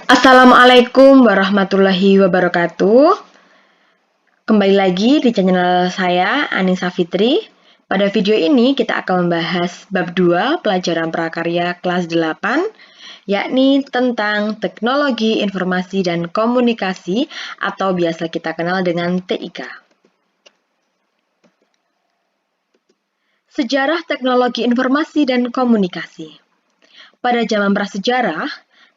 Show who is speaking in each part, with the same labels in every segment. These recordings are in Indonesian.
Speaker 1: Assalamualaikum warahmatullahi wabarakatuh. Kembali lagi di channel saya, Anissa Fitri. Pada video ini kita akan membahas bab 2 pelajaran prakarya kelas 8, yakni tentang teknologi informasi dan komunikasi atau biasa kita kenal dengan TIK. Sejarah teknologi informasi dan komunikasi. Pada zaman prasejarah,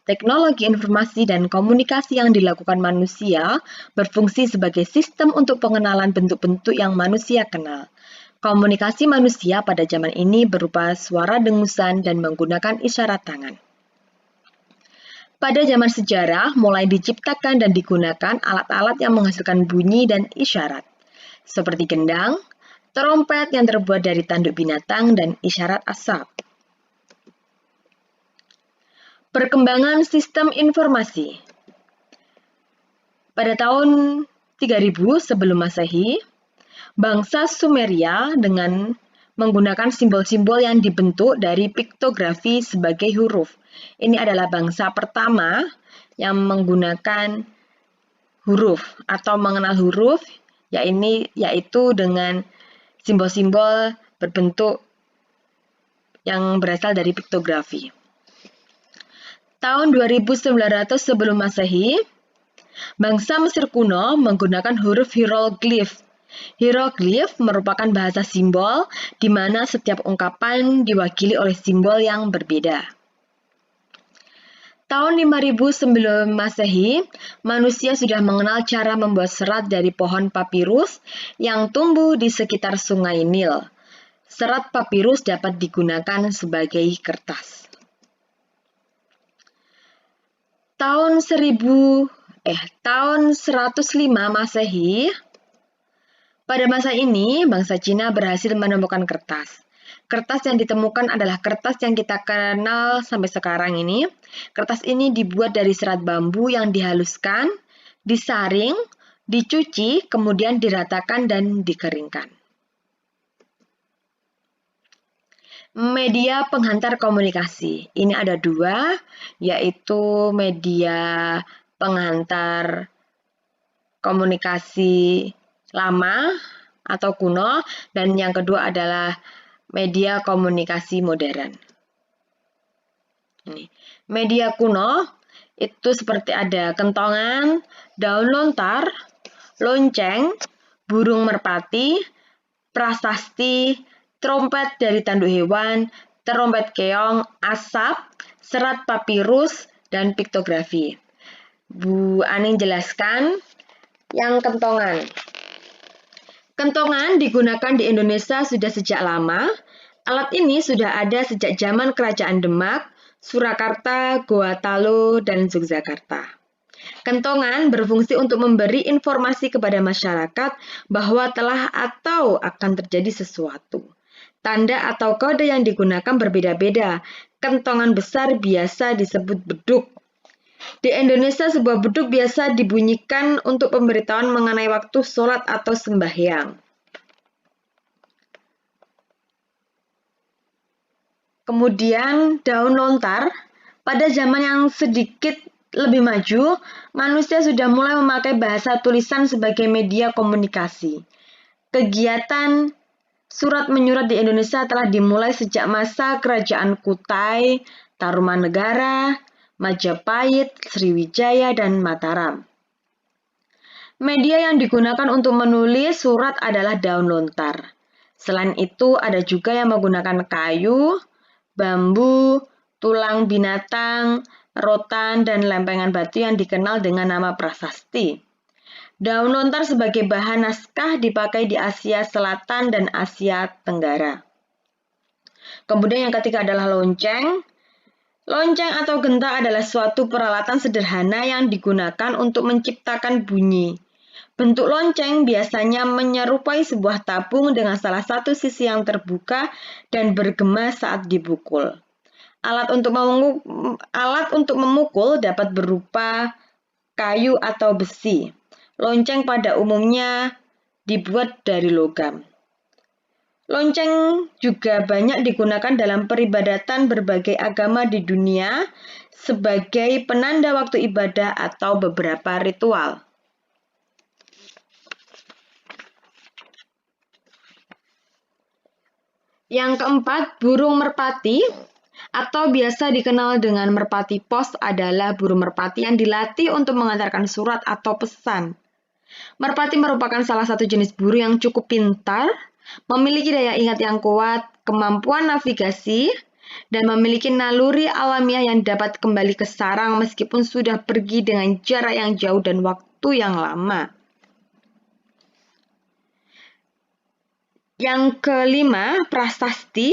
Speaker 1: teknologi informasi dan komunikasi yang dilakukan manusia berfungsi sebagai sistem untuk pengenalan bentuk-bentuk yang manusia kenal. Komunikasi manusia pada zaman ini berupa suara dengusan dan menggunakan isyarat tangan. Pada zaman sejarah, mulai diciptakan dan digunakan alat-alat yang menghasilkan bunyi dan isyarat, seperti gendang, trompet yang terbuat dari tanduk binatang, dan isyarat asap. Perkembangan sistem informasi. Pada tahun 3000 sebelum Masehi, bangsa Sumeria dengan menggunakan simbol-simbol yang dibentuk dari piktografi sebagai huruf. Ini adalah bangsa pertama yang menggunakan huruf atau mengenal huruf, yaitu dengan simbol-simbol berbentuk yang berasal dari piktografi. Tahun 2900 sebelum Masehi, bangsa Mesir kuno menggunakan huruf hieroglif. Hieroglif merupakan bahasa simbol di mana setiap ungkapan diwakili oleh simbol yang berbeda. Tahun 5000 sebelum Masehi, manusia sudah mengenal cara membuat serat dari pohon papirus yang tumbuh di sekitar sungai Nil. Serat papirus dapat digunakan sebagai kertas. Tahun 105 Masehi, pada masa ini bangsa Cina berhasil menemukan kertas. Kertas yang ditemukan adalah kertas yang kita kenal sampai sekarang ini. Kertas ini dibuat dari serat bambu yang dihaluskan, disaring, dicuci, kemudian diratakan dan dikeringkan. Media penghantar komunikasi. Ini ada dua, yaitu media penghantar komunikasi lama atau kuno, dan yang kedua adalah media komunikasi modern. Ini. Media kuno itu seperti ada kentongan, daun lontar, lonceng, burung merpati, prasasti, trompet dari tanduk hewan, trompet keong, asap, serat papirus, dan piktografi. Bu Aning jelaskan yang kentongan. Kentongan digunakan di Indonesia sudah sejak lama. Alat ini sudah ada sejak zaman Kerajaan Demak, Surakarta, Goa Talo, dan Yogyakarta. Kentongan berfungsi untuk memberi informasi kepada masyarakat bahwa telah atau akan terjadi sesuatu. Tanda atau kode yang digunakan berbeda-beda. Kentongan besar biasa disebut beduk. Di Indonesia, sebuah beduk biasa dibunyikan untuk pemberitahuan mengenai waktu sholat atau sembahyang. Kemudian daun lontar. Pada zaman yang sedikit lebih maju, manusia sudah mulai memakai bahasa tulisan sebagai media komunikasi. Kegiatan surat menyurat di Indonesia telah dimulai sejak masa Kerajaan Kutai, Tarumanegara, Majapahit, Sriwijaya, dan Mataram. Media yang digunakan untuk menulis surat adalah daun lontar. Selain itu, ada juga yang menggunakan kayu, bambu, tulang binatang, rotan, dan lempengan batu yang dikenal dengan nama prasasti. Daun lontar sebagai bahan naskah dipakai di Asia Selatan dan Asia Tenggara. Kemudian yang ketiga adalah lonceng. Lonceng atau genta adalah suatu peralatan sederhana yang digunakan untuk menciptakan bunyi. Bentuk lonceng biasanya menyerupai sebuah tabung dengan salah satu sisi yang terbuka dan bergema saat dipukul. Alat untuk memukul dapat berupa kayu atau besi. Lonceng pada umumnya dibuat dari logam. Lonceng juga banyak digunakan dalam peribadatan berbagai agama di dunia, sebagai penanda waktu ibadah atau beberapa ritual. Yang keempat, burung merpati atau biasa dikenal dengan merpati pos adalah burung merpati yang dilatih untuk mengantarkan surat atau pesan. Merpati merupakan salah satu jenis burung yang cukup pintar, memiliki daya ingat yang kuat, kemampuan navigasi, dan memiliki naluri alamiah yang dapat kembali ke sarang meskipun sudah pergi dengan jarak yang jauh dan waktu yang lama. Yang kelima, prasasti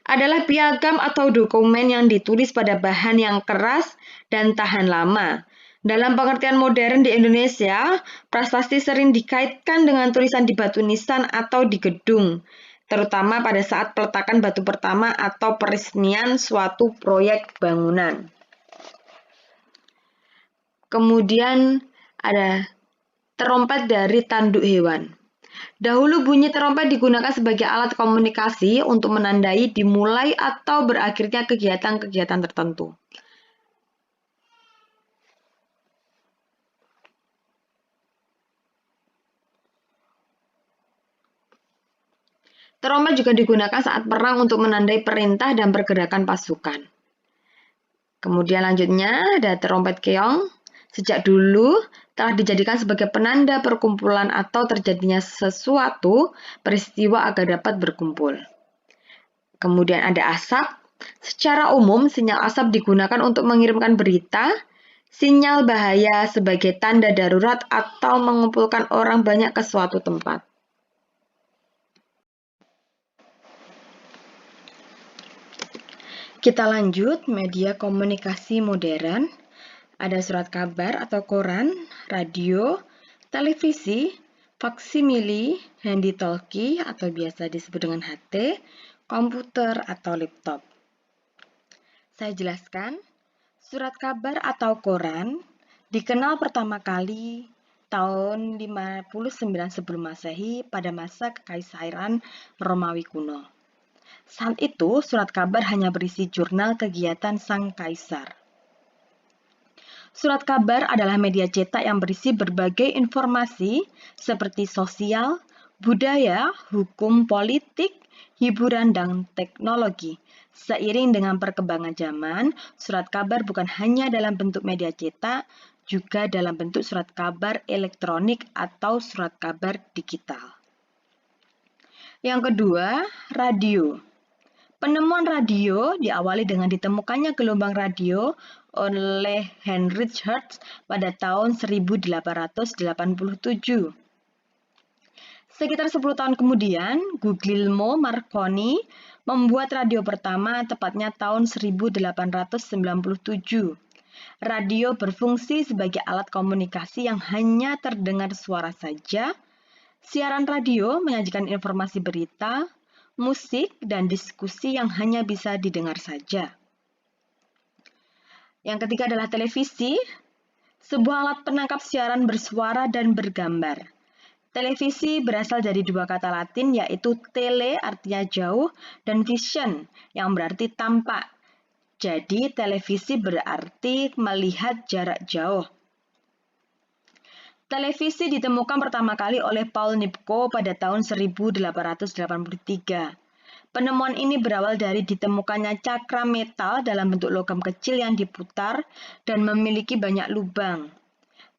Speaker 1: adalah piagam atau dokumen yang ditulis pada bahan yang keras dan tahan lama. Dalam pengertian modern di Indonesia, prasasti sering dikaitkan dengan tulisan di batu nisan atau di gedung, terutama pada saat peletakan batu pertama atau peresmian suatu proyek bangunan. Kemudian ada terompet dari tanduk hewan. Dahulu bunyi terompet digunakan sebagai alat komunikasi untuk menandai dimulai atau berakhirnya kegiatan-kegiatan tertentu. Terompet juga digunakan saat perang untuk menandai perintah dan pergerakan pasukan. Kemudian lanjutnya ada terompet keong. Sejak dulu telah dijadikan sebagai penanda perkumpulan atau terjadinya sesuatu peristiwa agar dapat berkumpul. Kemudian ada asap. Secara umum, sinyal asap digunakan untuk mengirimkan berita, sinyal bahaya sebagai tanda darurat atau mengumpulkan orang banyak ke suatu tempat. Kita lanjut, media komunikasi modern. Ada surat kabar atau koran, radio, televisi, faksimili, handy talkie atau biasa disebut dengan HT, komputer atau laptop. Saya jelaskan, surat kabar atau koran dikenal pertama kali tahun 59 sebelum Masehi pada masa kekaisaran Romawi kuno. Saat itu, surat kabar hanya berisi jurnal kegiatan sang kaisar. Surat kabar adalah media cetak yang berisi berbagai informasi seperti sosial, budaya, hukum, politik, hiburan, dan teknologi. Seiring dengan perkembangan zaman, surat kabar bukan hanya dalam bentuk media cetak, juga dalam bentuk surat kabar elektronik atau surat kabar digital. Yang kedua, radio. Penemuan radio diawali dengan ditemukannya gelombang radio oleh Heinrich Hertz pada tahun 1887. Sekitar 10 tahun kemudian, Guglielmo Marconi membuat radio pertama tepatnya tahun 1897. Radio berfungsi sebagai alat komunikasi yang hanya terdengar suara saja. Siaran radio menyajikan informasi berita, musik, dan diskusi yang hanya bisa didengar saja. Yang ketiga adalah televisi, sebuah alat penangkap siaran bersuara dan bergambar. Televisi berasal dari dua kata Latin yaitu tele artinya jauh dan vision yang berarti tampak. Jadi televisi berarti melihat jarak jauh. Televisi ditemukan pertama kali oleh Paul Nipkow pada tahun 1883. Penemuan ini berawal dari ditemukannya cakra metal dalam bentuk logam kecil yang diputar dan memiliki banyak lubang.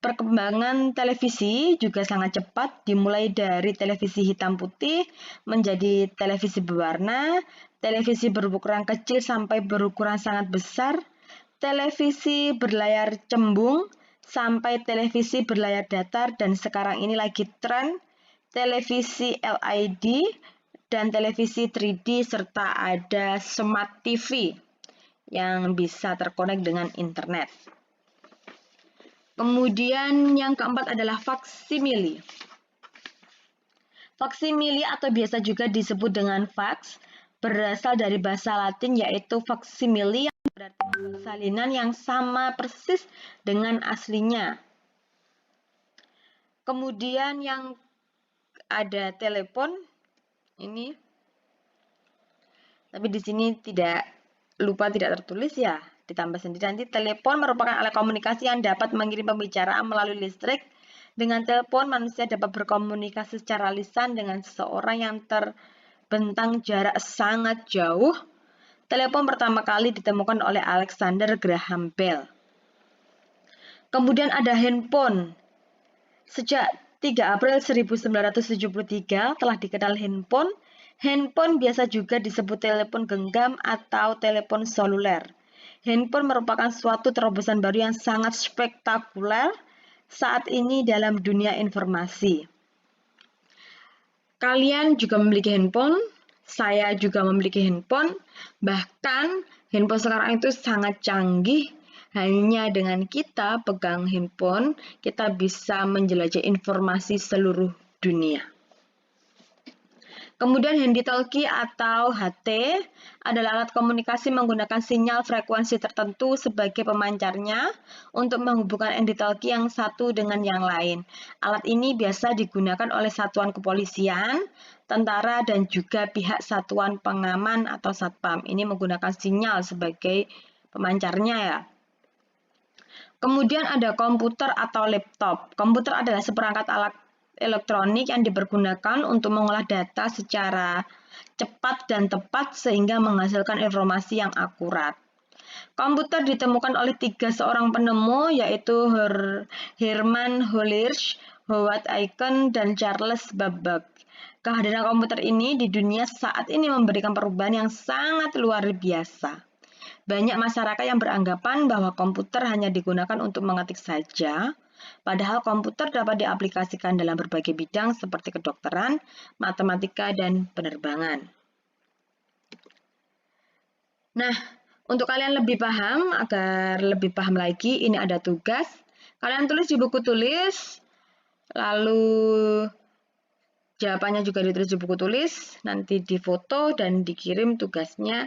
Speaker 1: Perkembangan televisi juga sangat cepat, dimulai dari televisi hitam putih menjadi televisi berwarna, televisi berukuran kecil sampai berukuran sangat besar, televisi berlayar cembung, sampai televisi berlayar datar, dan sekarang ini lagi tren televisi LED dan televisi 3D serta ada smart TV yang bisa terkonek dengan internet. Kemudian yang keempat adalah faksimili. Faksimili atau biasa juga disebut dengan fax berasal dari bahasa Latin yaitu faksimili yang berarti salinan yang sama persis dengan aslinya. Kemudian yang ada telepon ini, tapi di sini tidak tertulis ya, ditambah sendiri. Nanti telepon merupakan alat komunikasi yang dapat mengirim pembicaraan melalui listrik. Dengan telepon, manusia dapat berkomunikasi secara lisan dengan seseorang yang terbentang jarak sangat jauh. Telepon pertama kali ditemukan oleh Alexander Graham Bell. Kemudian ada handphone. Sejak 3 April 1973 telah dikenal handphone. Handphone biasa juga disebut telepon genggam atau telepon seluler. Handphone merupakan suatu terobosan baru yang sangat spektakuler saat ini dalam dunia informasi. Kalian juga memiliki handphone, saya juga memiliki handphone, bahkan handphone sekarang itu sangat canggih. Hanya dengan kita pegang handphone, kita bisa menjelajah informasi seluruh dunia. Kemudian handy-talkie atau HT adalah alat komunikasi menggunakan sinyal frekuensi tertentu sebagai pemancarnya untuk menghubungkan handy-talkie yang satu dengan yang lain. Alat ini biasa digunakan oleh satuan kepolisian, tentara, dan juga pihak satuan pengaman atau satpam. Ini menggunakan sinyal sebagai pemancarnya ya. Kemudian ada komputer atau laptop. Komputer adalah seperangkat alat elektronik yang dipergunakan untuk mengolah data secara cepat dan tepat sehingga menghasilkan informasi yang akurat. Komputer ditemukan oleh 3 seorang penemu, yaitu Herman Hollerich, Howard Aiken, dan Charles Babbage. Kehadiran komputer ini di dunia saat ini memberikan perubahan yang sangat luar biasa. Banyak masyarakat yang beranggapan bahwa komputer hanya digunakan untuk mengetik saja, padahal komputer dapat diaplikasikan dalam berbagai bidang seperti kedokteran, matematika, dan penerbangan. Nah, untuk kalian lebih paham, agar lebih paham lagi, ini ada tugas. Kalian tulis di buku tulis, lalu jawabannya juga ditulis di buku tulis, nanti difoto dan dikirim tugasnya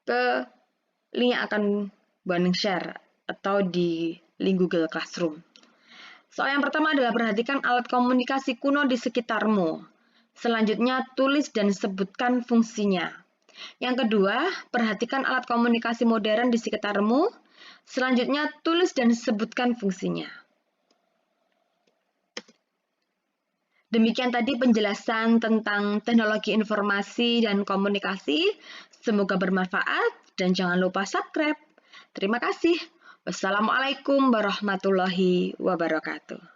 Speaker 1: ke link yang akan Banding share atau di link Google Classroom. Soal yang pertama adalah perhatikan alat komunikasi kuno di sekitarmu. Selanjutnya, tulis dan sebutkan fungsinya. Yang kedua, perhatikan alat komunikasi modern di sekitarmu. Selanjutnya, tulis dan sebutkan fungsinya. Demikian tadi penjelasan tentang teknologi informasi dan komunikasi. Semoga bermanfaat dan jangan lupa subscribe. Terima kasih. Wassalamualaikum warahmatullahi wabarakatuh.